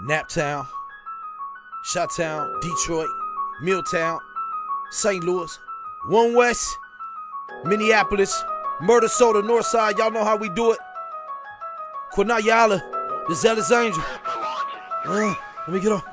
Naptown, Shottown, Detroit, Milltown, St. Louis, One West, Minneapolis, Murder Soda, Northside, y'all know how we do it. Quinayala, the Zealous Angel. Let me get on.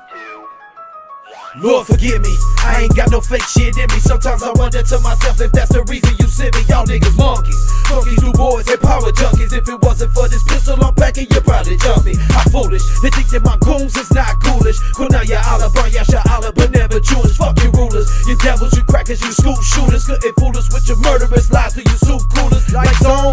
Lord forgive me, I ain't got no fake shit in me. Sometimes I wonder to myself if that's the reason you sent me. Y'all niggas monkeys, funky new boys and power junkies. If it wasn't for this pistol I'm packing, you'd probably jump me. I'm foolish, they think that my goons is not ghoulish. Kunaya Allah, Baryasha Allah, but never Jewish. Fuck you rulers, you devils, you crackers, you school shooters. Couldn't fool us with your murderous lies till you soup coolers. Lights on,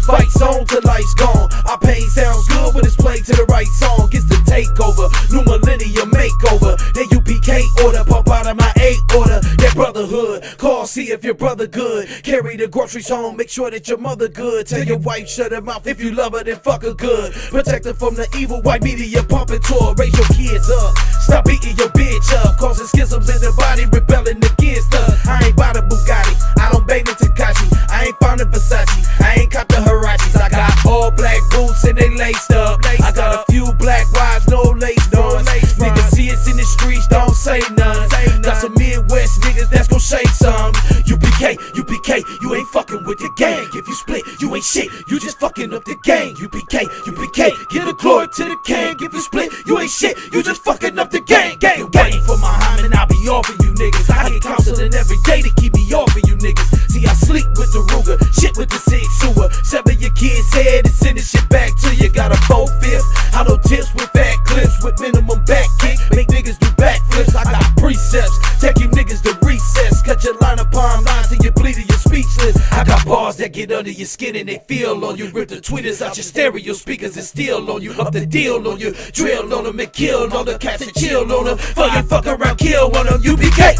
fights on till lights gone. Our pain sounds good when it's played to the right song. Gets the takeover, new millennium makeover. That UPK order, pump out of my 8 order. That brotherhood, call see if your brother good. Carry the groceries home, make sure that your mother good. Tell your wife shut her mouth, if you love her then fuck her good. Protect her from the evil white media pumping tour. Raise your kids up, stop beating your bitch up. Causing schisms in the body, rebelling against us. I ain't buy the Bugatti, I don't bang the Takashi. I ain't found the Versace, I ain't cop the Harachis. I got all black boots and they laced up. I got a few black wives, no lace ones. Niggas see us in the streets, don't say none. Got some Midwest niggas that's gon' shake some. UPK, you ain't fucking with the gang. If you split, you ain't shit, you just fucking up the gang. UPK, get a glory to the king. If you split, you ain't shit, you just fucking up the gang. You waiting for Muhammad, I'll be off of you niggas. I get counseling every day to keep me off of you niggas. See, I sleep with the Ruger, shit with the CH.4. Sever your kid's head and send this shit back to you. Got a 4/5, hollow tips with fat clips with minimum back kick. Make niggas do backflips. I got precepts, take you niggas to recess. Cut your line upon line till you bleed and you're speechless. I got bars that get under your skin and they feel on you. Rip the tweeters out your stereo speakers and steal on you. Up the deal on you, drill on them and kill on the cats and chill on them. Fuck around, kill one of them. UPK,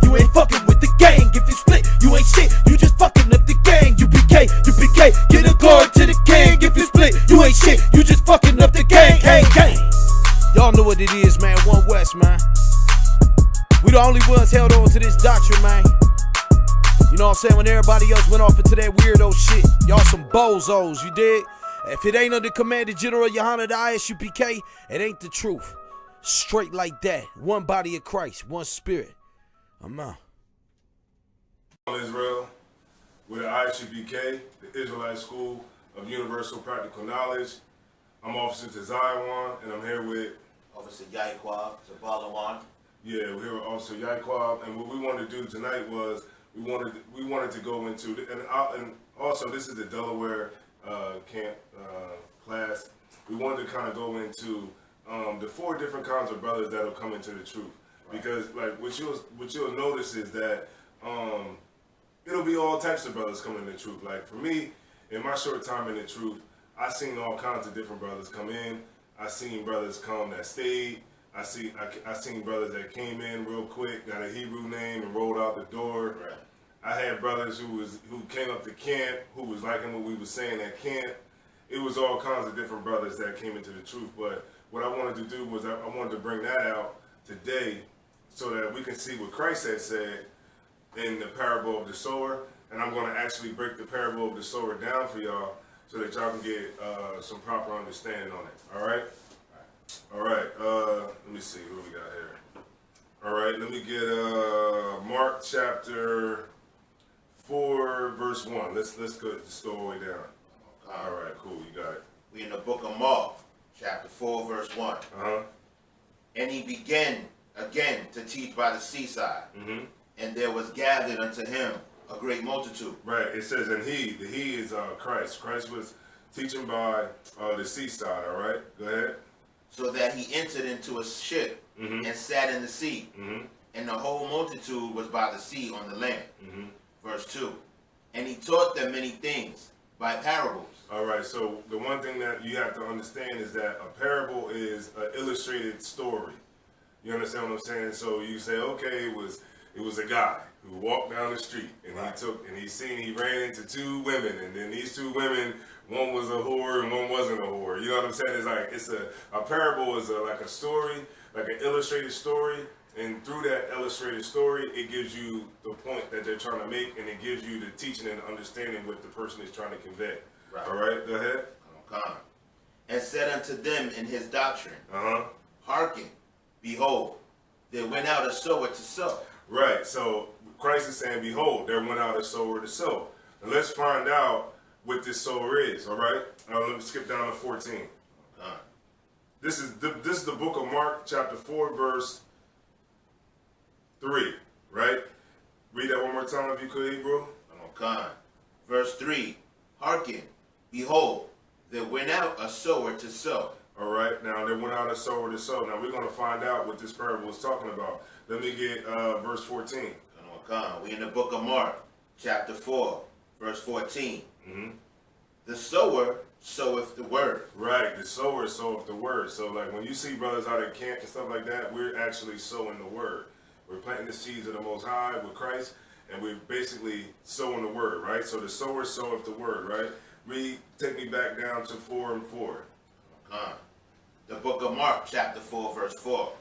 you ain't fucking with the gang. If you split, you ain't shit, you just fucking up the gang. UPK, get a guard to the king. If you split, you ain't shit, you just fucking up the gang. Gang. Y'all know what it is, man. One West, man. We the only ones held on to this doctrine, man. You know what I'm saying? When everybody else went off into that weirdo shit. Y'all some bozos, you dig? If it ain't under Commander General Yohana the Isupk, it ain't the truth. Straight like that. One body of Christ, one spirit. I'm out. Israel with the Isupk, the Israelite School of Universal Practical Knowledge. I'm Officer Zion, and I'm here with Officer Yaikwab, Zabalawan. Yeah, we're here with Officer Yaikwab, and what we wanted to do tonight was we wanted to go into and also this is the Delaware camp class. We wanted to kind of go into the 4 different kinds of brothers that'll come into the truth, because like what you'll notice is that it'll be all types of brothers coming into the truth. Like for me, in my short time in the truth, I seen all kinds of different brothers come in. I seen brothers come that stayed. I seen brothers that came in real quick, got a Hebrew name, and rolled out the door. Right. I had brothers who came up to camp, who was liking what we was saying at camp. It was all kinds of different brothers that came into the truth. But what I wanted to do was I wanted to bring that out today so that we can see what Christ had said in the parable of the sower. And I'm going to actually break the parable of the sower down for y'all so that y'all can get some proper understanding on it. All right? All right. Let me see what we got here. All right. Let me get Mark chapter 4, verse 1. Let's go all the way down. All right. Cool. You got it. We in the book of Mark, chapter 4, verse 1. And he began again to teach by the seaside. And there was gathered unto him a great multitude. Right. It says, and he is Christ. Christ was teaching by the seaside. All right. Go ahead. So that he entered into a ship and sat in the sea. And the whole multitude was by the sea on the land. Verse 2. And he taught them many things by parables. All right. So the one thing that you have to understand is that a parable is an illustrated story. You understand what I'm saying? So you say, okay, it was a guy who walked down the street and he ran into 2 women, and then these 2 women, one was a whore and one wasn't a whore. You know what I'm saying? It's a parable is like a story, like an illustrated story, and through that illustrated story, it gives you the point that they're trying to make, and it gives you the teaching and understanding what the person is trying to convey. Right. All right, go ahead. And said unto them in his doctrine. Uh-huh. Hearken, behold, there went out a sower to sow. Right. So Christ is saying, behold, there went out a sower to sow. Now let's find out what this sower is, all right? Let me skip down to 14. This is the book of Mark, chapter 4, verse 3, right? Read that one more time if you could, Hebrew. Okay. Verse 3, hearken, behold, there went out a sower to sow. All right, now there went out a sower to sow. Now we're going to find out what this parable is talking about. Let me get verse 14. Okay. We in the book of Mark, chapter 4, verse 14. Mm-hmm. The sower soweth the word. Right, the sower soweth the word. So like when you see brothers out at camp and stuff like that, we're actually sowing the word. We're planting the seeds of the Most High with Christ, and we're basically sowing the word, right? So the sower soweth the word, right? Take me back down to 4 and 4. The book of Mark, chapter 4, verse 4.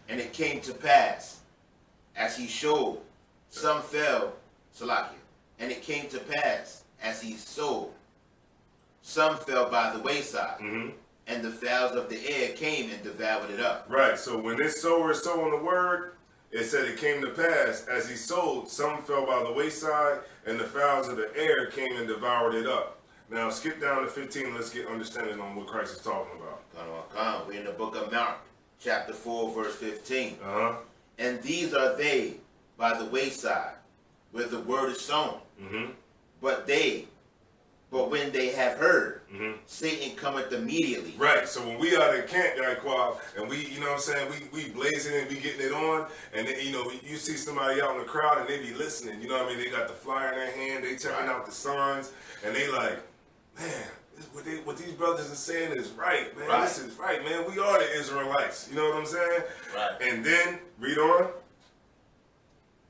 And it came to pass, as he showed, some fell, Salakia. And it came to pass, as he sowed, some fell by the wayside, and the fowls of the air came and devoured it up. Right, so when this sower is sowing the word, it said it came to pass, as he sowed, some fell by the wayside, and the fowls of the air came and devoured it up. Now skip down to 15, let's get understanding on what Christ is talking about. We're in the book of Mark, chapter 4, verse 15. Uh-huh. And these are they by the wayside, where the word is sown. But when they have heard, Satan cometh immediately. Right, so when we out at camp, and we, you know what I'm saying, we blazing and we getting it on, and then, you know, you see somebody out in the crowd and they be listening, you know what I mean, they got the flyer in their hand, they checking out the signs, and they like, man, what these brothers are saying is right, man, this is right, man, we are the Israelites, you know what I'm saying? Right. And then, read on.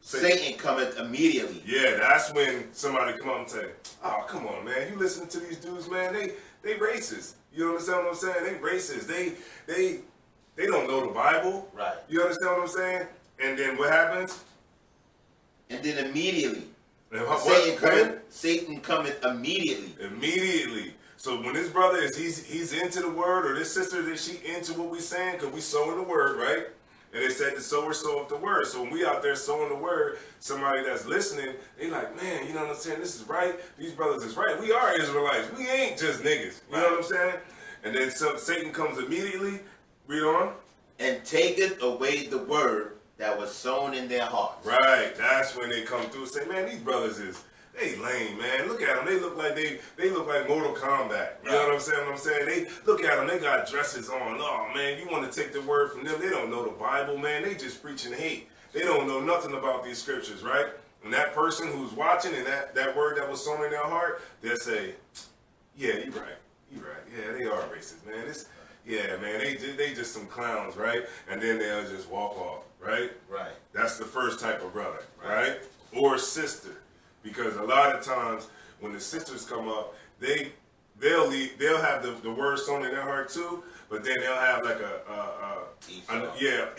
Satan cometh immediately. Yeah, that's when somebody come up and say, oh, come on, man, you listen to these dudes, man, they racist. You understand what I'm saying? They racist. They don't know the Bible. Right. You understand what I'm saying? And then what happens? And then immediately. And Satan cometh immediately. Immediately. So when this brother he's into the word, or this sister that she into what we saying, because we sowing the word, right? And they said the sower soweth the word. So when we out there sowing the word, somebody that's listening, they like, man, you know what I'm saying? This is right. These brothers is right. We are Israelites. We ain't just niggas. You know what I'm saying? And then Satan comes immediately. Read on. And taketh away the word that was sown in their hearts. Right. That's when they come through and say, man, these brothers they lame, man. Look at them. They look like Mortal Kombat. You know what I'm saying? They look at them. They got dresses on. Oh man, you want to take the word from them? They don't know the Bible, man. They just preaching hate. They don't know nothing about these scriptures, right? And that person who's watching and that word that was sown in their heart, they'll say, yeah, you're right. You're right. Yeah, they are racist, man. Yeah, man. They just some clowns, right? And then they'll just walk off, right? Right. That's the first type of brother, right? Or sister. Because a lot of times when the sisters come up, they'll have the word sown in their heart too, but then they'll have like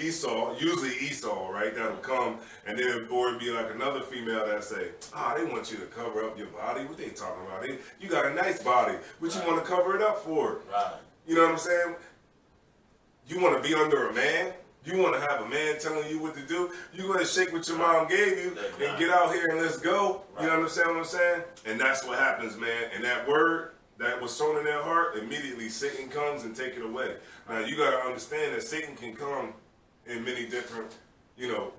Esau, usually Esau, right? That'll come, and then or it'd be like another female that say, they want you to cover up your body. What they talking about? You got a nice body. What you want to cover it up for? Right. You know what I'm saying? You want to be under a man? You want to have a man telling you what to do? You're going to shake what your mom gave you and get out here and let's go. You understand what I'm saying? And that's what happens, man. And that word that was sown in their heart, immediately Satan comes and take it away. Now, you got to understand that Satan can come in many different,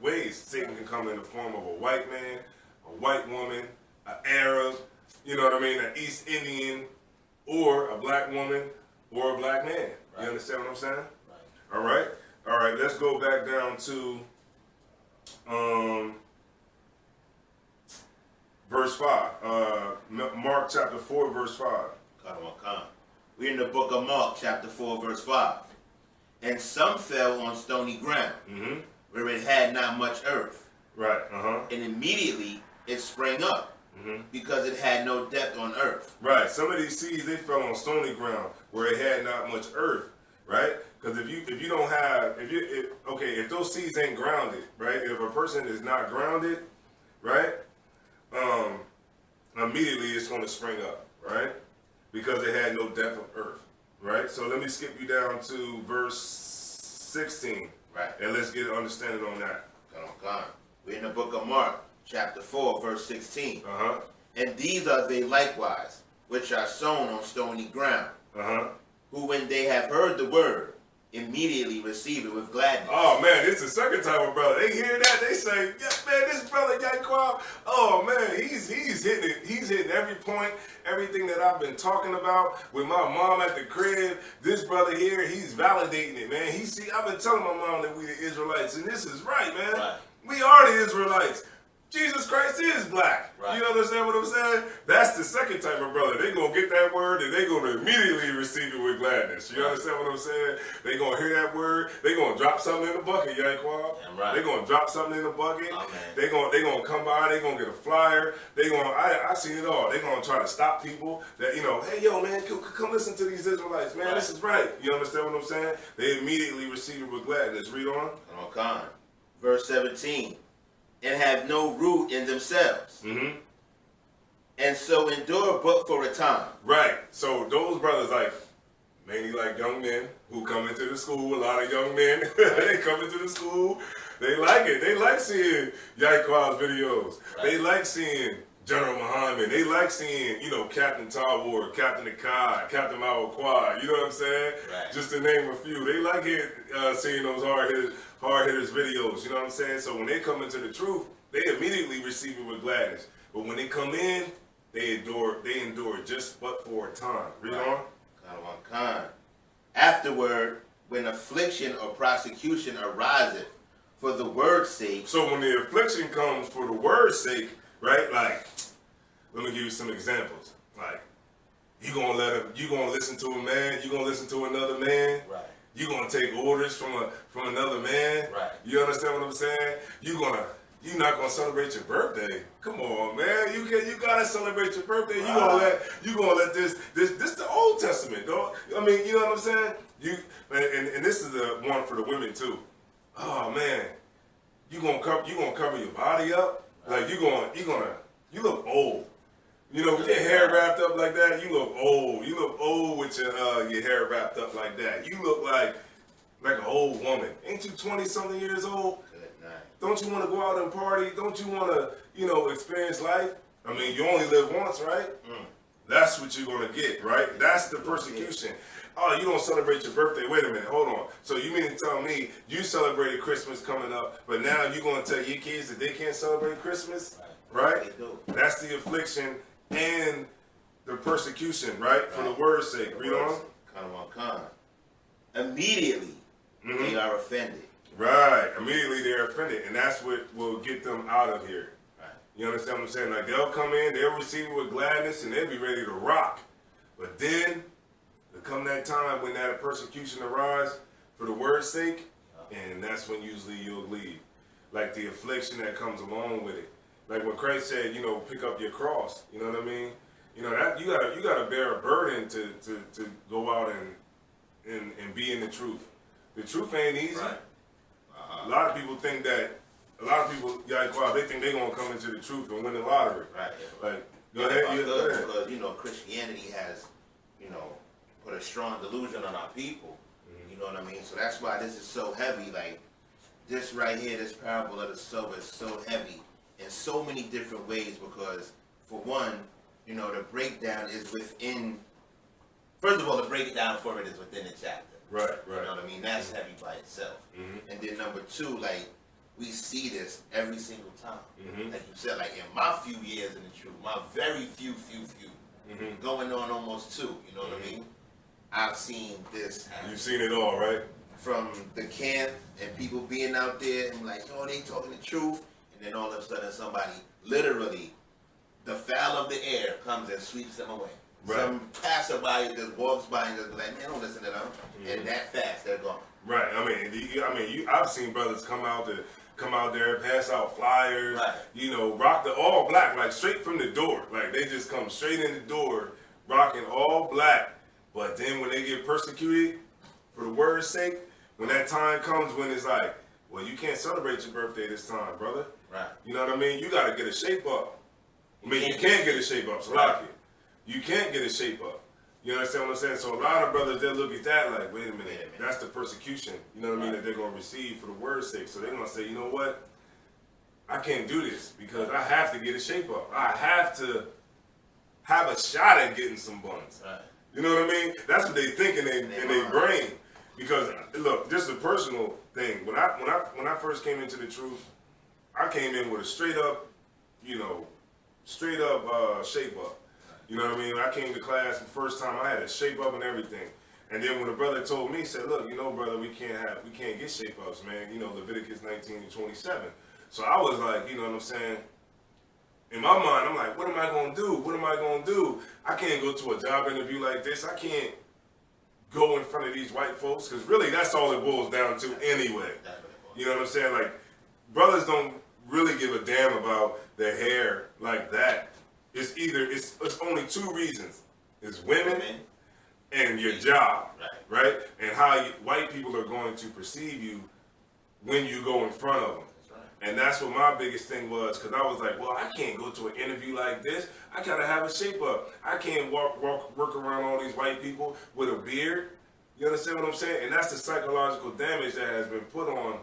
ways. Satan can come in the form of a white man, a white woman, an Arab, you know what I mean, an East Indian, or a black woman, or a black man. You understand what I'm saying? Right. All right? All right, let's go back down to verse 5. Mark chapter 4, verse 5. We're in the book of Mark, chapter 4, verse 5. And some fell on stony ground, where it had not much earth. Right, And immediately it sprang up, because it had no depth on earth. Right, some of these seeds, they fell on stony ground, where it had not much earth. Right? Because if those seeds ain't grounded, right? If a person is not grounded, right? Immediately it's going to spring up, right? Because it had no depth of earth, right? So let me skip you down to verse 16. Right. And let's get an understanding on that. Come on. We're in the book of Mark, chapter 4, verse 16. Uh-huh. And these are they likewise, which are sown on stony ground, Uh-huh. who when they have heard the word, immediately receive it with gladness. Oh man, it's the second type of brother. They hear that, they say, yeah, man, this brother Yaquab, oh man, he's hitting it. He's hitting every point, everything that I've been talking about with my mom at the crib. This brother here, he's validating it, man. I've been telling my mom that we the Israelites, and this is right, man. Right. We are the Israelites. Jesus Christ is black. Right. You understand what I'm saying? That's the second type of brother. They gonna get that word and they gonna immediately receive it with gladness. You understand what I'm saying? They gonna hear that word. They gonna drop something in the bucket, Yaquab. Right. They gonna drop something in the bucket. Amen. They gonna come by. They gonna get a flyer. I seen it all. They gonna try to stop people that hey yo man, come listen to these Israelites, man. Right. This is right. You understand what I'm saying? They immediately receive it with gladness. Read on. Come on. Verse 17. And have no root in themselves. Mm-hmm. And so endure but for a time. Right. So those brothers, mainly young men who come into the school, a lot of young men, they come into the school, they like it. They like seeing Yaquab's videos. Right. They like seeing General Muhammad. They like seeing, Captain Sower, Captain Akkad, Captain Mawakwa, you know what I'm saying? Right. Just to name a few. They like seeing those hard hitters videos, you know what I'm saying? So when they come into the truth, they immediately receive it with gladness. But when they come in, they endure just but for a time. Read on. Afterward, when affliction or prosecution ariseth for the word's sake. So when the affliction comes for the word's sake, right? Let me give you some examples. You gonna listen to a man, you gonna listen to another man. Right. You gonna take orders from another man. Right. You understand what I'm saying? You're not gonna celebrate your birthday. Come on, man. You gotta celebrate your birthday. Right. You gonna let this the Old Testament, dog. I mean, you know what I'm saying? And this is the one for the women too. Oh man, you gonna cover your body up. Right. You look old. With your hair wrapped up like that, you look old. You look old with your hair wrapped up like that. You look like an old woman. Ain't you 20-something years old? Good night. Don't you want to go out and party? Don't you want to, experience life? I mean, you only live once, right? Mm. That's what you're going to get, right? That's the persecution. Oh, you don't celebrate your birthday. Wait a minute. Hold on. So you mean to tell me you celebrated Christmas coming up, but now you're going to tell your kids that they can't celebrate Christmas? Right? That's the affliction and the persecution, right? For the word's sake. Read on. Immediately, they are offended. Right. Immediately they're offended. And that's what will get them out of here. Right. You understand what I'm saying? They'll come in, they'll receive it with gladness, and they'll be ready to rock. But then, there come that time when that persecution arises for the word's sake, and that's when usually you'll leave. Like the affliction that comes along with it. Like what Christ said, pick up your cross. You know what I mean? That you gotta bear a burden to go out and be in the truth. The truth ain't easy. Right. A lot of people think Yaquab, they think they're gonna come into the truth and win the lottery. Right. Go ahead. Because Christianity has, put a strong delusion on our people. Mm-hmm. You know what I mean? So that's why this is so heavy. Like this right here, this parable of the sower is so heavy in so many different ways because, for one, the breakdown is within. First of all, the breakdown for it is within the chapter. Right. You know what I mean? That's heavy by itself. Mm-hmm. And then number two, we see this every single time. Mm-hmm. Like you said, in my few years in the truth, my very few, mm-hmm. going on almost 2. You know what I mean? I've seen this happen. You've seen it all, right? From the camp and people being out there and they talking the truth. And then all of a sudden somebody, literally, the fowl of the air comes and sweeps them away. Right. Some passerby just walks by and just be like, man, don't listen to them. Mm-hmm. And that fast, they're gone. Right. I've seen brothers come out there, pass out flyers, right. Rock the all black, straight from the door. They just come straight in the door, rocking all black. But then when they get persecuted for the word's sake, when that time comes when it's well, you can't celebrate your birthday this time, brother. Right. You know what I mean? You got to get a shape up. You can't get a shape up, Salaki. You can't get a shape up. You understand what I'm saying? So a lot of brothers, they look at that like, wait a minute, that's the persecution, you know what I mean, that they're going to receive for the word's sake. So they're going to say, you know what? I can't do this because I have to get a shape up. I have to have a shot at getting some buns. Right. You know what I mean? That's what they think in their brain. Because look, this is a personal thing. When I first came into the truth, I came in with a straight up shape up. You know what I mean? When I came to class the first time, I had a shape up and everything. And then when the brother told me, he said, look, you know, brother, we can't get shape ups, man. You know, Leviticus 19:27. So I was like, you know what I'm saying? In my mind, I'm like, what am I going to do? What am I going to do? I can't go to a job interview like this. I can't go in front of these white folks, because really that's all it boils down to anyway. You know what I'm saying? Like, brothers don't really give a damn about their hair like that. It's only two reasons. It's women and your job, right? And how white people are going to perceive you when you go in front of them. And that's what my biggest thing was, because I was like, well, I can't go to an interview like this. I gotta have a shape up. I can't work around all these white people with a beard. You understand what I'm saying? And that's the psychological damage that has been put on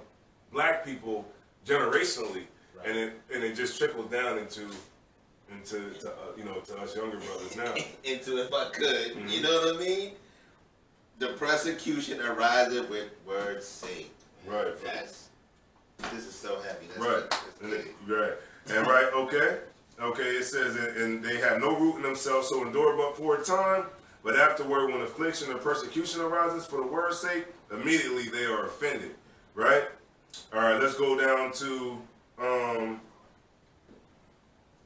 black people generationally, and it just trickles down into to us younger brothers now. Into, if I could, you know what I mean? The persecution arises with words sake. Right. This is so heavy. Right. And okay, it says, and they have no root in themselves, so endure but for a time, but afterward, when affliction or persecution arises for the word's sake, immediately they are offended. Right? All right, let's go down to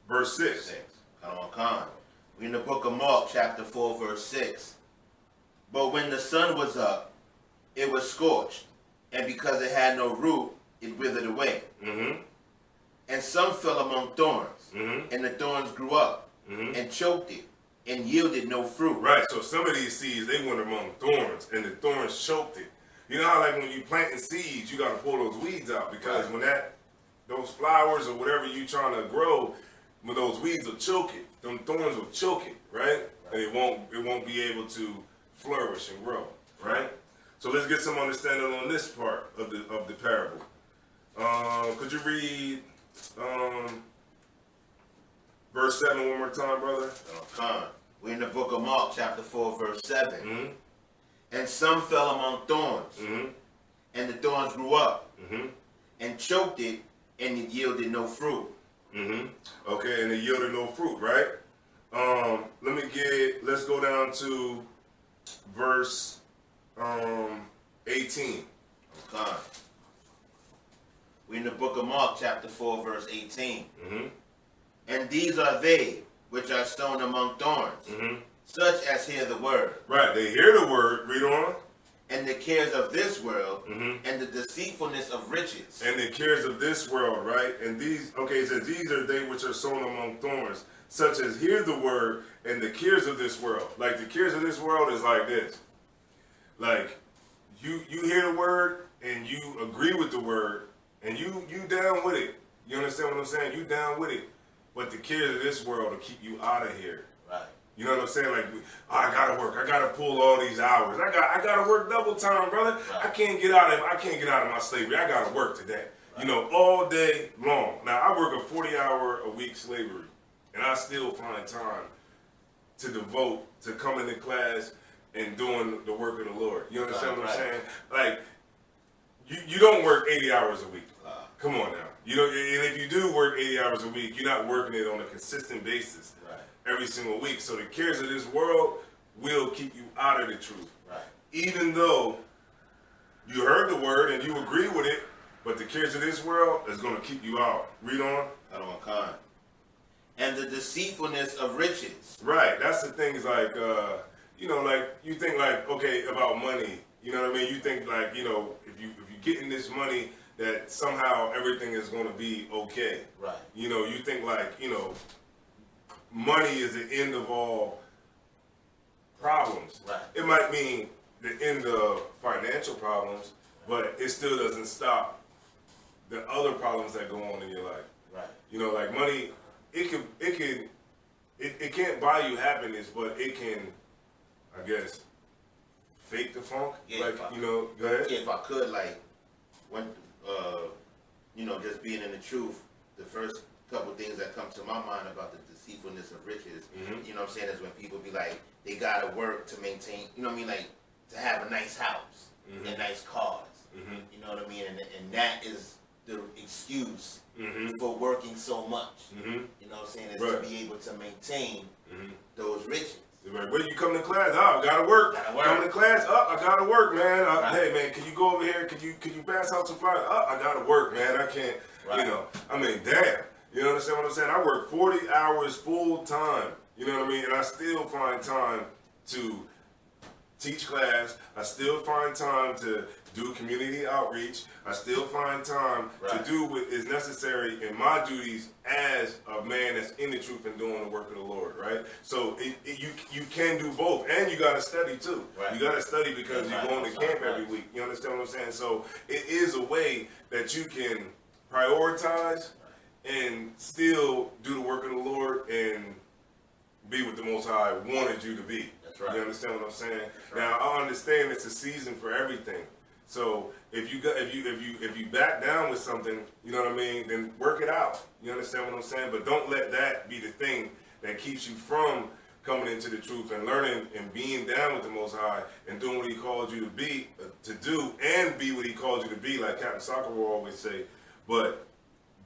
verse 6. Come on. We're in the book of Mark, chapter 4, verse 6. But when the sun was up, it was scorched, and because it had no root, it withered away. Mm-hmm. And some fell among thorns, and the thorns grew up and choked it and yielded no fruit. Right, so some of these seeds, they went among thorns, and the thorns choked it. You know how like when you planting seeds, you got to pull those weeds out, because when those flowers or whatever you trying to grow, when those weeds will choke it, them thorns will choke it, right? And it won't be able to flourish and grow, right? So let's get some understanding on this part of the parable. Could you read verse 7 one more time, brother? We're in the book of Mark, chapter 4, verse 7. And some fell among thorns, and the thorns grew up and choked it, and it yielded no fruit. Okay, and it yielded no fruit, right? Let's go down to verse 18. We're in the book of Mark, chapter 4, verse 18. And these are they which are sown among thorns, such as hear the word. Right, they hear the word, read on. And the cares of this world, and the deceitfulness of riches. And the cares of this world, right? And these, it says, these are they which are sown among thorns, such as hear the word, and the cares of this world. Like, the cares of this world is like this. Like, you hear the word, and you agree with the word, and you down with it. You understand what I'm saying? You down with it. But the cares of this world will keep you out of here. Right. You know what I'm saying? Like, I gotta work. I gotta pull all these hours. I gotta work double time, brother. Right. I can't get out of my slavery. I gotta work today. Right. You know, all day long. Now I work a 40-hour-a-week slavery, and I still find time to devote to coming to class and doing the work of the Lord. You understand what I'm saying? Like, you don't work 80 hours a week. Come on now. You know, and if you do work 80 hours a week, you're not working it on a consistent basis. Every single week. So the cares of this world will keep you out of the truth. Right. Even though you heard the word and you agree with it, but the cares of this world is going to keep you out. Read on. And the deceitfulness of riches. Right. That's the things like, like you think like, okay, about money. You know what I mean? You think like, if you getting this money, that somehow everything is going to be okay. Right. You think like, money is the end of all problems. Right. It might mean the end of financial problems, but it still doesn't stop the other problems that go on in your life. Right. Like money, it can't buy you happiness, but it can, I guess, fake the funk. Yeah, like, go ahead. If I could, like, when, just being in the truth, the first couple things that come to my mind about the deceitfulness of riches, you know what I'm saying, is when people be like, they gotta work to maintain, you know what I mean, like, to have a nice house and nice cars, you know what I mean, and that is the excuse for working so much, you know what I'm saying, is to be able to maintain those riches. Right. When you come to class, I gotta work. Come to class, I gotta work, man. Hey, man, can you go over here? Can you pass out some flyers? I gotta work, man. I can't, I mean, damn. You understand what I'm saying? I work 40 hours full time, you know what I mean? And I still find time to teach class. I still find time to do community outreach. I still find time to do what is necessary in my duties as a man that's in the truth and doing the work of the Lord, right? So you can do both, and you got to study too. Right. You got to study because you're going to camp every week. You understand what I'm saying? So it is a way that you can prioritize and still do the work of the Lord and be what the Most High wanted you to be. That's right. You understand what I'm saying? Right. Now I understand it's a season for everything. So if you back down with something, you know what I mean, then work it out. You understand what I'm saying? But don't let that be the thing that keeps you from coming into the truth and learning and being down with the Most High and doing what He called you to be, to do, and be what He called you to be, like Captain Sower will always say. But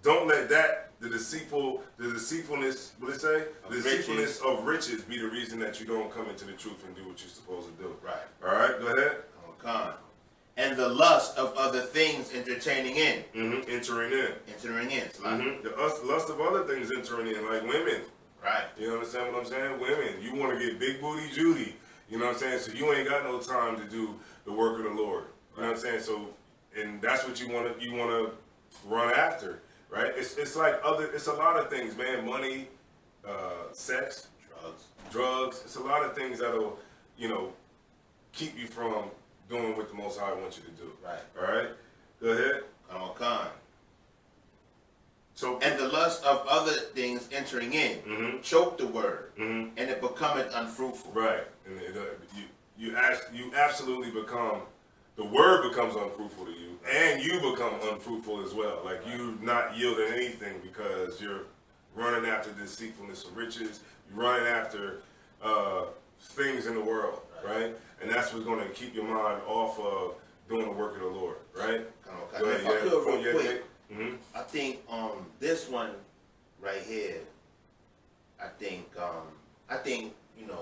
don't let that, the deceitfulness, what it say? The deceitfulness of riches be the reason that you don't come into the truth and do what you're supposed to do. Right. All right, go ahead. Come on. And the lust of other things entering in. Entering in. The lust of other things entering in, like women. Right. You understand what I'm saying? Women. You want to get big booty Judy. You know what I'm saying? So you ain't got no time to do the work of the Lord. You know what I'm saying? So, and that's what you want to run after. Right? It's like it's a lot of things, man. Money, sex, drugs. It's a lot of things that'll, keep you from doing what the Most High wants you to do. Right. All right? Go ahead. Come on, Khan. So, and the lust of other things entering in, choke the word, and it becometh unfruitful. Right. And you absolutely become, the word becomes unfruitful to you, and you become unfruitful as well. Like you not yielding anything because you're running after the deceitfulness of riches, you're running after things in the world, right? And that's what's going to keep your mind off of doing the work of the Lord, right? Okay. If I could real quick, I think this one right here, I think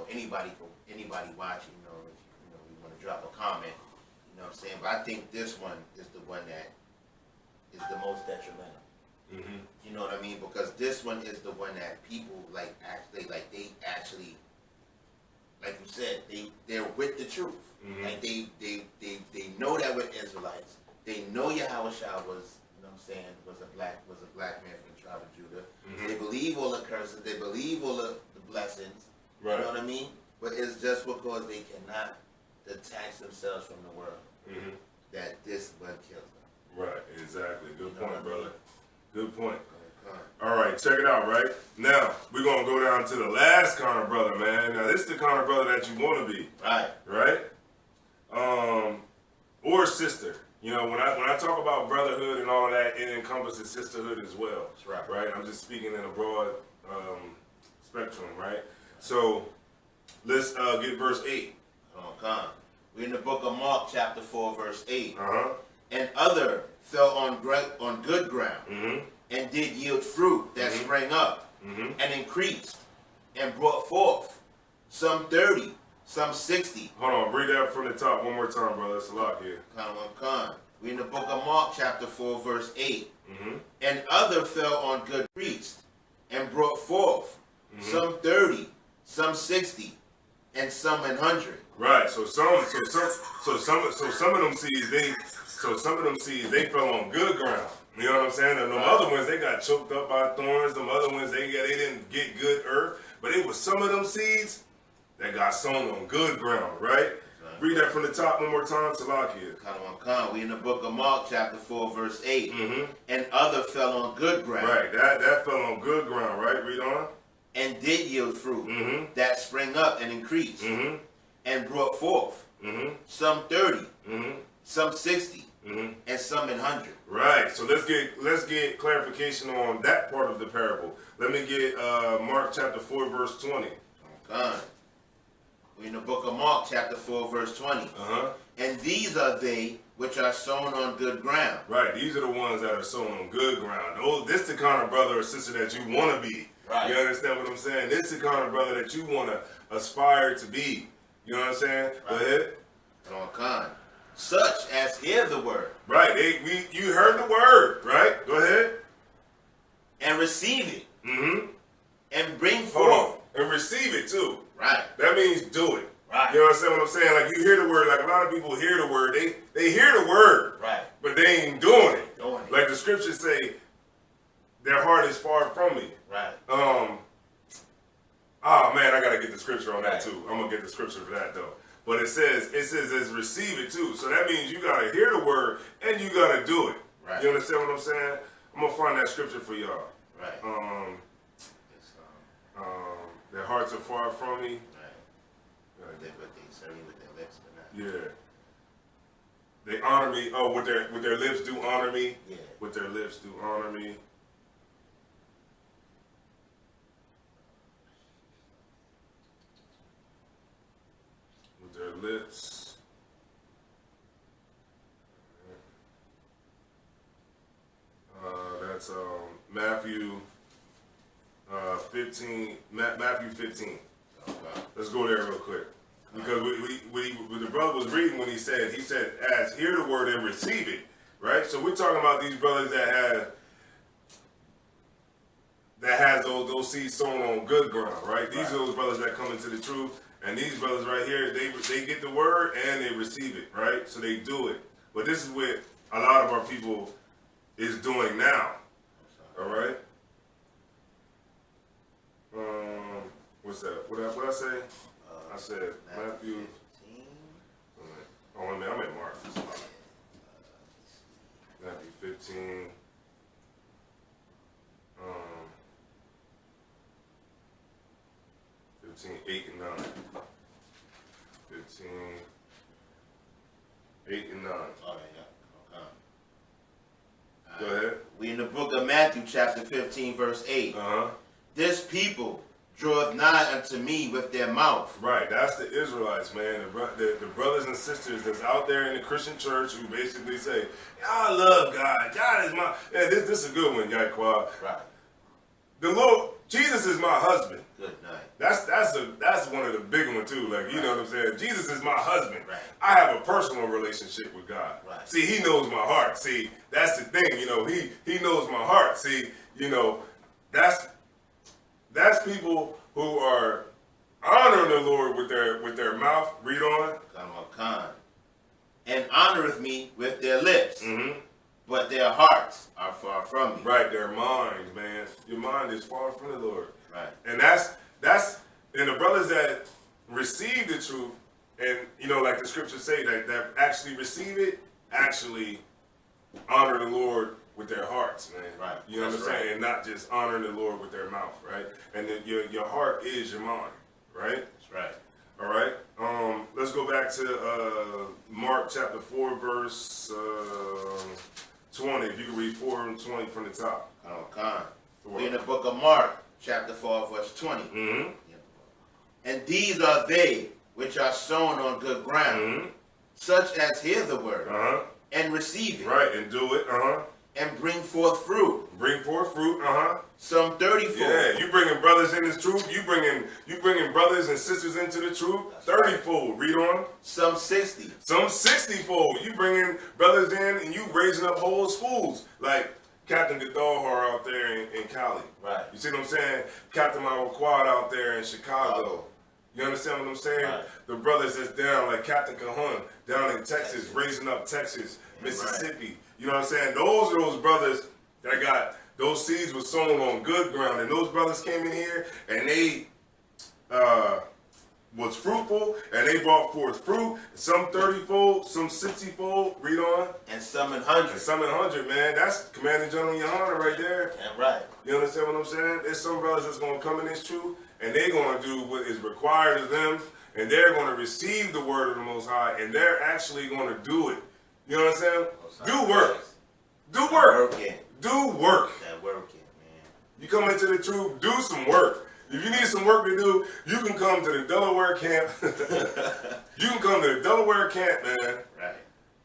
anybody watching, you want to drop a comment, you know what I'm saying? But I think this one is the one that is the most detrimental. You know what I mean? Because this one is the one that people they actually, like you said, they're with the truth. Like they know that we're Israelites. They know Yahushua was, was a black man from the tribe of Judah. They believe all the curses. They believe all the blessings. Right. You know what I mean? But it's just because they cannot detach themselves from the world that this blood kills them. Right. Exactly. Good point, brother. Good point. All right, check it out, right? Now, we're going to go down to the last kind of brother, man. Now, this is the kind of brother that you want to be. Right. Right? Or sister. When I talk about brotherhood and all of that, it encompasses sisterhood as well. That's right. Right? I'm just speaking in a broad spectrum, right? So, let's get verse 8. Come. We're in the book of Mark, chapter 4, verse 8. And other fell on good ground. And did yield fruit that sprang up and increased and brought forth some 30, some 60. Hold on, read that from the top one more time, brother. That's a lot here. Come. We're in the book of Mark, chapter 4, verse 8. And other fell on good priest and brought forth some 30, some 60, and some 100. Right. So some of them seeds they fell on good ground. You know what I'm saying? And them other ones, they got choked up by thorns. Them other ones, they didn't get good earth. But it was some of them seeds that got sown on good ground, right? Read that from the top one more time, Salakia. We in the book of Mark, chapter 4, verse 8. And other fell on good ground. Right, that fell on good ground, right? Read on. And did yield fruit that sprang up and increased. and brought forth. Some 30, some 60, and some 100. Right. So let's get clarification on that part of the parable. Let me get Mark chapter 4 verse 20. Okay. We're in the book of Mark chapter 4 verse 20. And these are they which are sown on good ground. Right. These are the ones that are sown on good ground. This the kind of brother or sister that you want to be. Right. You understand what I'm saying? This the kind of brother that you want to aspire to be. You know what I'm saying? Right. Go ahead. Okay. Such as hear the word. Right. You heard the word. Right. Go ahead. And receive it. And bring Hold on. forth. And receive it too. Right. That means do it. Right. You understand what I'm saying? Like you hear the word, like a lot of people hear the word, they hear the word, Right. but they ain't doing it. Doing it. Like the scriptures say, their heart is far from me. Right. Oh man, I gotta get the scripture on that Right. too. I'm gonna get the scripture for that though. But it says it's receive it too. So that means you gotta hear the word and you gotta do it. Right. You understand what I'm saying? I'm gonna find that scripture for y'all. Right. Their hearts are far from me. Right. But they serve me with their lips, but not. Yeah. They honor me. Oh, with their lips do honor me. Yeah. With their lips do honor me. With their lips. That's Matthew 15. Matthew 15. Okay. Let's go there real quick. Because the brother was reading when he said, as hear the word and receive it, right? So we're talking about these brothers that has those seeds sown on good ground, right? These are those brothers that come into the truth, and these brothers right here, they get the word and they receive it, right? So they do it. But this is what a lot of our people is doing now, all right? What's that? What I say? I said Matthew. 15. Oh, wait a minute, I'm at Mark. Matthew 15. 15, 8 and 9. 15, 8 and 9. Oh, yeah. Okay. Go ahead. We in the book of Matthew chapter 15 verse 8. This people draweth nigh unto me with their mouth. Right, that's the Israelites, man. The brothers and sisters that's out there in the Christian church who basically say, I love God. God is my... Yeah, this is a good one, Yahweh. Right. The Lord, Jesus is my husband. Good night. That's one of the big ones too. Like, you know what I'm saying? Jesus is my husband. Right. I have a personal relationship with God. Right. See, he knows my heart. See, that's the thing, you know, he knows my heart. See, you know, that's people who are honoring the Lord with their mouth. Read on. Come on, con. And honoreth me with their lips. But their hearts are far from me. Right, their minds, man. Your mind is far from the Lord. Right. And that's and the brothers that receive the truth, and you know, like the scriptures say, that actually receive it, actually honor the Lord with their hearts, man. Right. You know what I'm saying? And not just honoring the Lord with their mouth, right? And then your heart is your mind, right? That's right. All right. Let's go back to Mark chapter 4, verse 20. If you can read 4 and 20 from the top. Come on, con. We're in the book of Mark chapter 4 verse 20. And these are they which are sown on good ground, such as hear the word and receive it. Right, and do it. And bring forth fruit. Bring forth fruit. Some 30-fold. Yeah, you bringing brothers in this truth. You bringing brothers and sisters into the truth. 30-fold. Read on. Some 60. Some 60-fold. You bringing brothers in and you raising up whole schools like Captain Gadalhar out there in Cali. Right. You see what I'm saying? Captain Quad out there in Chicago. You understand what I'm saying? Right. The brothers that's down, like Captain Cajon, down in Texas, raising up Texas, Mississippi. Right. You know what I'm saying? Those are those brothers that got, those seeds were sown on good ground. And those brothers came in here and they was fruitful and they brought forth fruit. Some 30-fold, some 60-fold. Read on. And some 100. And some 100, man. That's Commanding General Yohana right there. Yeah, right. You understand what I'm saying? There's some brothers that's going to come in this truth and they're going to do what is required of them and they're going to receive the word of the Most High, and they're actually going to do it. You know what I'm saying? Do work. Do work. Do work. That working, man. You come into the truth, do some work. If you need some work to do, you can come to the Delaware camp. You can come to the Delaware camp, man. Right.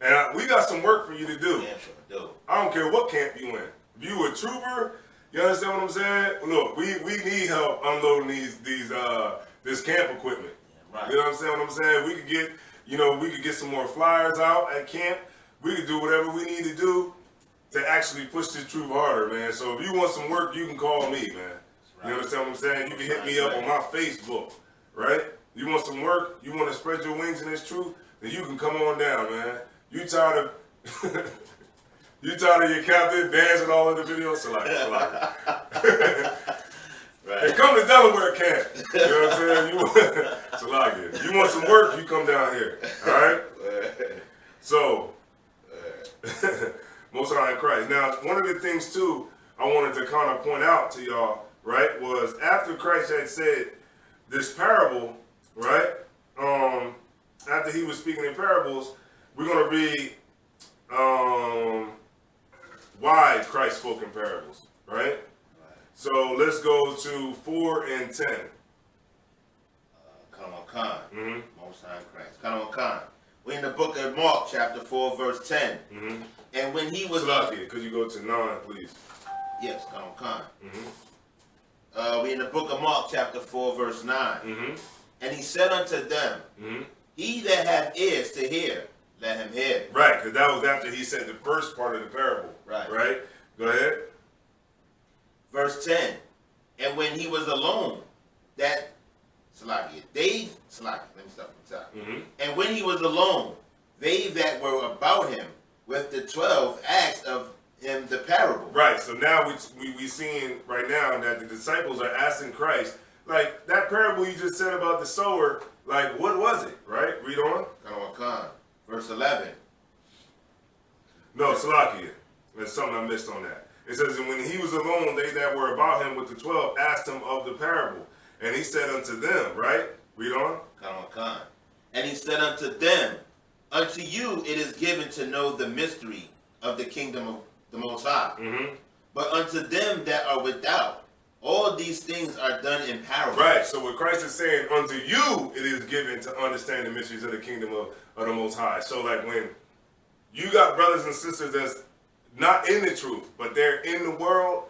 And we got some work for you to do. Yeah, sure do. I don't care what camp you in. If you a trooper, you understand what I'm saying? Look, we need help unloading this camp equipment. Yeah, right. You know what I'm saying? What I'm saying? We could get some more flyers out at camp. We could do whatever we need to do to actually push this truth harder, man. So if you want some work, you can call me, man. Right. You understand what I'm saying? You can hit me up on my Facebook, right? You want some work? You want to spread your wings in this truth? Then you can come on down, man. You tired of your captain dancing all in the videos? So like. Right. Hey, come to Delaware camp. You know what I'm saying? You want some work? You come down here. All right. So, Most High in Christ. Now, one of the things too I wanted to kind of point out to y'all, right, was after Christ had said this parable, right? After he was speaking in parables, we're gonna read why Christ spoke in parables, right? So let's go to 4 and 10. Come on, Khan. Most High in Christ. Come on, Khan. We're in the book of Mark, chapter 4, verse 10. And when he was... Could you go to 9, please? Yes, come on, Khan. We're in the book of Mark, chapter 4, verse 9. And he said unto them, he that hath ears to hear, let him hear. Right, because that was after he said the first part of the parable. Right? Go ahead. Verse 10. And when he was alone, let me stop from the top. And when he was alone, they that were about him with the 12 asked of him the parable. Right, so now we seeing right now that the disciples are asking Christ, like that parable you just said about the sower, like what was it, right? Read on. Verse 11. No, Salakia. There's something I missed on that. It says, and when he was alone, they that were about him with the 12 asked him of the parable. And he said unto them, right? Read on. And he said unto them, unto you it is given to know the mystery of the kingdom of the Most High. But unto them that are without, all these things are done in parables. Right, so what Christ is saying, unto you it is given to understand the mysteries of the kingdom of the Most High. So like when you got brothers and sisters that's not in the truth, but they're in the world,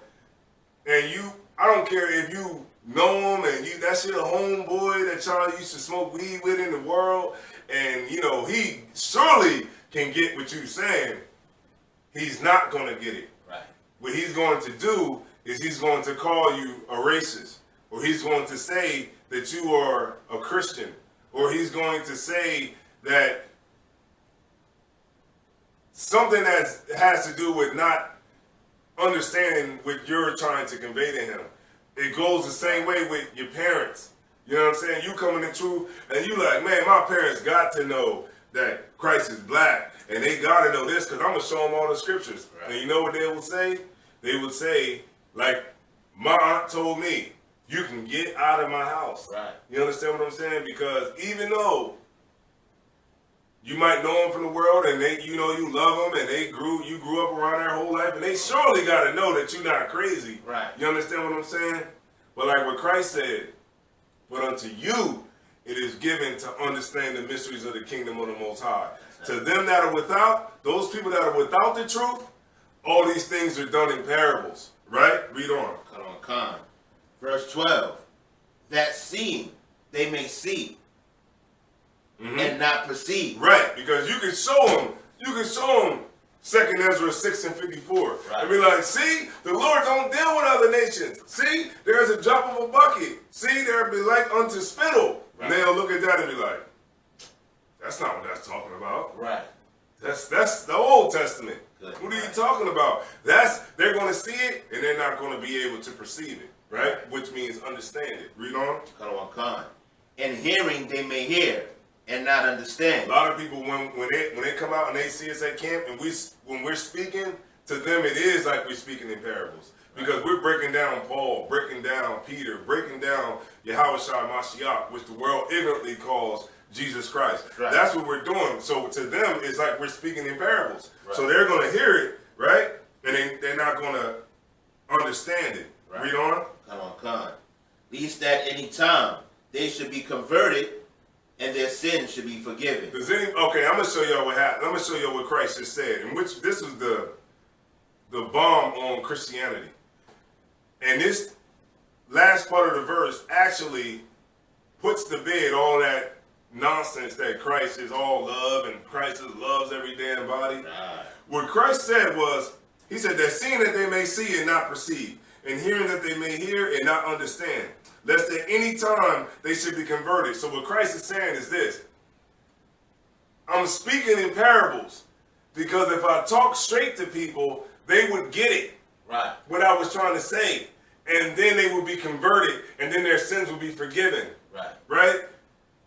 and I don't care if you know him and that's your homeboy that y'all used to smoke weed with in the world, and he surely can get what you're saying. He's not going to get it. Right. What he's going to do is he's going to call you a racist, or he's going to say that you are a Christian, or he's going to say that something that has to do with not understanding what you're trying to convey to him. It goes the same way with your parents. You know what I'm saying? You come in the truth and you like, man, my parents got to know that Christ is black, and they got to know this because I'm going to show them all the scriptures. Right. And you know what they would say? They would say, like, my aunt told me, you can get out of my house. Right. You understand what I'm saying? Because even though you might know them from the world, and you love them, and you grew up around their whole life, and they surely got to know that you're not crazy. Right. You understand what I'm saying? But like what Christ said, but unto you it is given to understand the mysteries of the kingdom of the Most High. To them that are without, those people that are without the truth, all these things are done in parables. Right? Read on. Verse 12. That seeing they may see, and not perceive. Right, because you can show them 2 Ezra 6 and 54. Right. And be like, see, the Lord don't deal with other nations. See, there's a drop of a bucket. See, there'll be like unto spittle. Right. And they'll look at that and be like, that's not what that's talking about. Right. That's the Old Testament. Good. What are you talking about? They're going to see it, and they're not going to be able to perceive it. Right? Which means understand it. Read on. And hearing they may hear, and not understand. A lot of people, when they come out and they see us at camp, and when we're speaking to them, it is like we're speaking in parables, Because we're breaking down Paul, breaking down Peter, breaking down Yahushua Mashiach, which the world ignorantly calls Jesus Christ. Right. That's what we're doing. So to them, it's like we're speaking in parables. Right. So they're going to hear it, right? And they're not going to understand it. Right. Read on. Come on. Least at any time they should be converted and their sins should be forgiven. Okay, I'm going to show y'all what happened. I'm going to show y'all what Christ just said. In which this is the bomb on Christianity. And this last part of the verse actually puts to bed all that nonsense that Christ is all love and Christ loves every damn body. Right. What Christ said was, he said that seeing that they may see and not perceive, and hearing that they may hear and not understand, lest at any time they should be converted. So what Christ is saying is this: I'm speaking in parables because if I talk straight to people, they would get it. Right. What I was trying to say. And then they would be converted, and then their sins would be forgiven. Right. Right?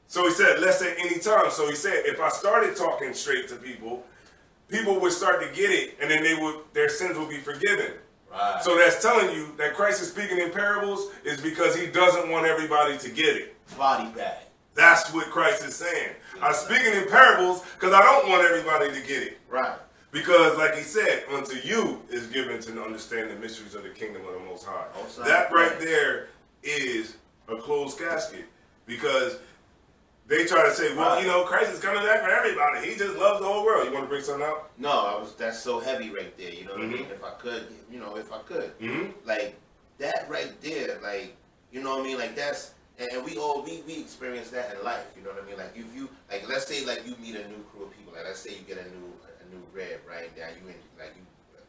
So he said, less at any time. So he said, if I started talking straight to people, people would start to get it, and then their sins would be forgiven. Right. So that's telling you that Christ is speaking in parables is because he doesn't want everybody to get it. Body bag. That's what Christ is saying. I'm speaking in parables because I don't want everybody to get it. Right. Because, like he said, unto you is given to understand the mysteries of the kingdom of the Most High. That right there is a closed casket. Because they try to say, well, you know, Christ is coming back for everybody. He just loves the whole world. You want to bring something out? No, that's so heavy right there. You know what I mean? If I could. Like, that right there, like, you know what I mean? Like, that's, and we experience that in life. You know what I mean? Like, if you, like, let's say, like, you meet a new crew of people. Like, let's say you get a new reb, right? Now you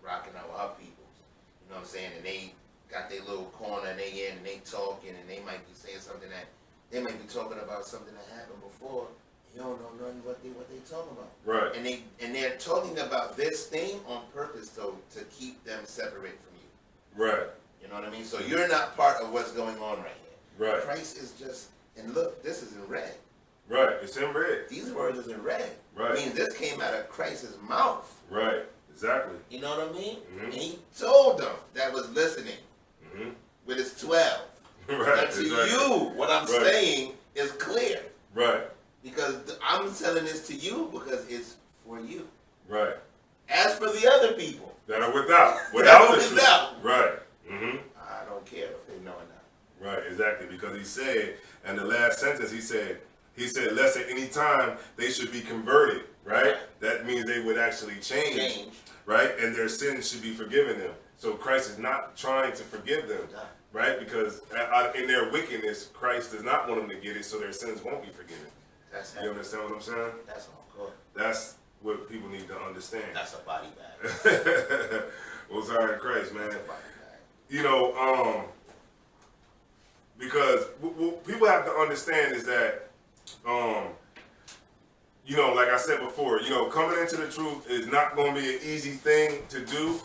rocking out with our peoples, you know what I'm saying? And they got their little corner and they in and they talking and they might be saying something that they might be talking about something that happened before. You don't know nothing what they talking about. Right. And they're talking about this thing on purpose to keep them separate from you. Right. You know what I mean? So you're not part of what's going on right here. Right. Christ is just, and look, this is in red. Right, it's in red. These words is in red. Right. I mean, this came out of Christ's mouth. Right, exactly. You know what I mean? Mm-hmm. And he told them that was listening with his 12. Right, and to you, what I'm saying is clear. Right. Because I'm telling this to you because it's for you. Right. As for the other people. That are without the truth. Right. Mm-hmm. I don't care if they know or not. Right, exactly. Because he said, in the last sentence, he said, lest at any time they should be converted, right? That means they would actually change, right? And their sins should be forgiven them. So Christ is not trying to forgive them, right? Because in their wickedness, Christ does not want them to get it, so their sins won't be forgiven. You understand what I'm saying? That's all good. That's what people need to understand. That's a body bag. Well, sorry in Christ, man. You know, because what people have to understand is that you know, like I said before, you know, coming into the truth is not going to be an easy thing to do.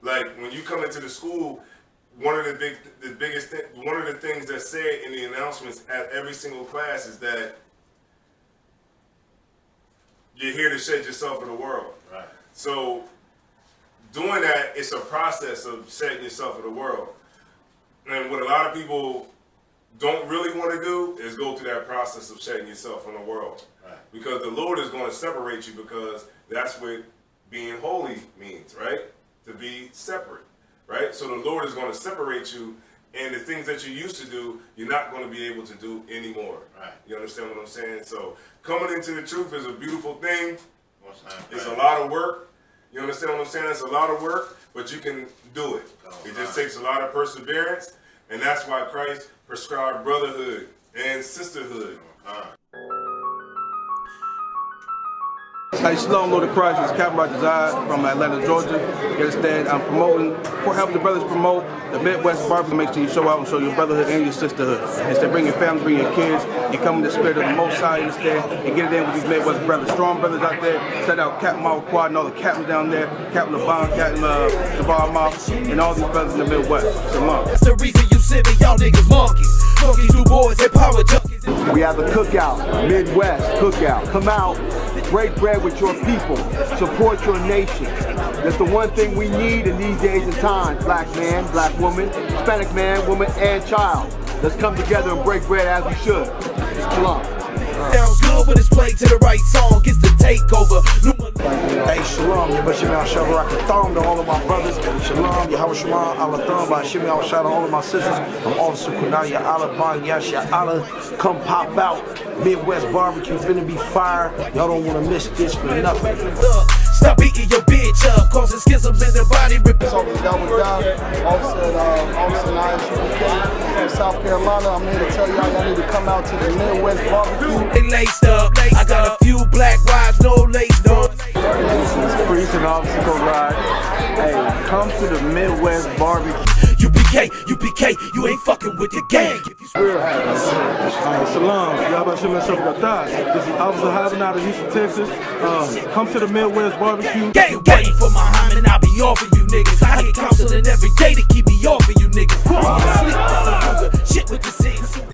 Like when you come into the school, one of the things that's said in the announcements at every single class is that you're here to shed yourself for the world. Right. So doing that, it's a process of shedding yourself for the world. And what a lot of people don't really want to do is go through that process of shedding yourself from the world. Right. Because the Lord is going to separate you, because that's what being holy means, right? To be separate, right? So the Lord is going to separate you, and the things that you used to do, you're not going to be able to do anymore. Right. You understand what I'm saying? So coming into the truth is a beautiful thing. It's a lot of work. You understand what I'm saying? It's a lot of work, but you can do it. It just takes a lot of perseverance, and that's why Christ prescribed brotherhood and sisterhood. Hey, Shalom, Lord of Christ. This is Captain Roger Zod from Atlanta, Georgia. You understand? I'm helping the brothers promote the Midwest barbecue. Make sure you show out and show your brotherhood and your sisterhood. Instead, bring your family, bring your kids. You come in the spirit of the Most High, understand? And get it in with these Midwest brothers. Strong brothers out there. Set out Captain Mao Quad and all the captains down there. Captain LeBon, Captain Jabbar Moss, and all these brothers in the Midwest. Shalom. That's the reason you see me, y'all niggas monkeys. Funky new boys and power junkies. We have a cookout, Midwest cookout. Come out. break bread with your people, support your nation. That's the one thing we need in these days and times. Black man, black woman, Hispanic man, woman, and child. Let's come together and break bread as we should. Shalom. Sounds good when it's played to the right song. Gets the takeover. Hey, shalom, Yabashim al-Shah Thumb to all of my brothers. Shalom, Yahweh Shema al-Thumb, Bashim al-Shah to all of my sisters. I'm Officer Kunal, Allah Ban Yash, Allah. Come pop out. Midwest Barbecue finna be fire. Y'all don't want to miss this for nothing. Stop beating your bitch up, causing schisms in the body. Officer Isupk from South Carolina. I'm here to tell y'all need to come out to the Midwest Barbecue. They laced up. I got a few black wives, no laced on. Priest and Obstacle Ride. Hey, come to the Midwest Barbecue. UPK, you ain't fucking with the gang. Shalom, Yabashim al-Shah. This is Officer Hyman out of Houston, Texas. Come to the Midwest Barbecue. Gang for Muhammad, and I'll be off of you niggas. I get counseling every day to keep me off of you niggas. Sleep, shit with the scenes.